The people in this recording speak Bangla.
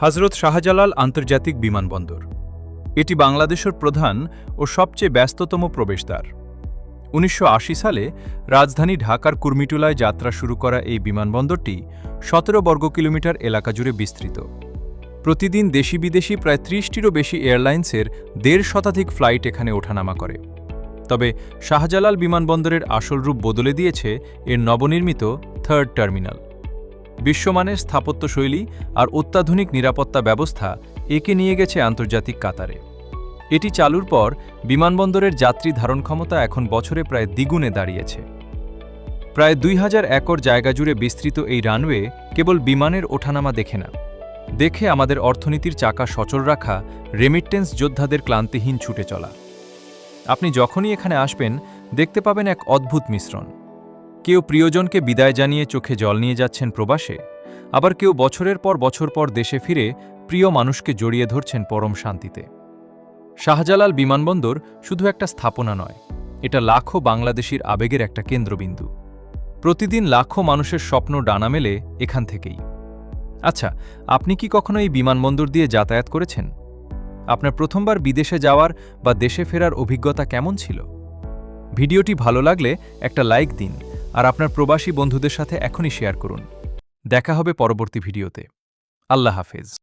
হজরত শাহজালাল আন্তর্জাতিক বিমানবন্দর। এটি বাংলাদেশের প্রধান ও সবচেয়ে ব্যস্ততম প্রবেশদ্বার। ১৯৮০ সালে রাজধানী ঢাকার কুর্মিটোলায় যাত্রা শুরু করা এই বিমানবন্দরটি ১৭ বর্গ কিলোমিটার এলাকা জুড়ে বিস্তৃত। প্রতিদিন দেশি বিদেশি প্রায় ৩০টিরও বেশি এয়ারলাইন্সের ১.৫ শতাধিক ফ্লাইট এখানে ওঠানামা করে। তবে শাহজালাল বিমানবন্দরের আসল রূপ বদলে দিয়েছে এর নবনির্মিত থার্ড টার্মিনাল। বিশ্বমানের স্থাপত্যশৈলী আর অত্যাধুনিক নিরাপত্তা ব্যবস্থা একে নিয়ে গেছে আন্তর্জাতিক কাতারে। এটি চালুর পর বিমানবন্দরের যাত্রী ধারণ ক্ষমতা এখন বছরে প্রায় দ্বিগুণে দাঁড়িয়েছে। প্রায় ২০০০ একর জায়গা জুড়ে বিস্তৃত এই রানওয়ে কেবল বিমানের ওঠানামা দেখে না, দেখে আমাদের অর্থনীতির চাকা সচল রাখা রেমিটেন্স যোদ্ধাদের ক্লান্তিহীন ছুটে চলা। আপনি যখনই এখানে আসবেন দেখতে পাবেন এক অদ্ভুত মিশ্রণ। কেউ প্রিয়জনকে বিদায় জানিয়ে চোখে জল নিয়ে যাচ্ছেন প্রবাসে, আবার কেউ বছরের পর বছর পর দেশে ফিরে প্রিয় মানুষকে জড়িয়ে ধরছেন পরম শান্তিতে। শাহজালাল বিমানবন্দর শুধু একটা স্থাপনা নয়, এটা লাখো বাংলাদেশির আবেগের একটা কেন্দ্রবিন্দু। প্রতিদিন লাখো মানুষের স্বপ্ন ডানা মেলে এখান থেকেই। আচ্ছা, আপনি কি কখনো এই বিমানবন্দর দিয়ে যাতায়াত করেছেন? আপনার প্রথমবার বিদেশে যাওয়ার বা দেশে ফেরার অভিজ্ঞতা কেমন ছিল? ভিডিওটি ভালো লাগলে একটা লাইক দিন আর আপনার প্রবাসী বন্ধুদের সাথে এখনই শেয়ার করুন। দেখা হবে পরবর্তী ভিডিওতে। আল্লাহ হাফেজ।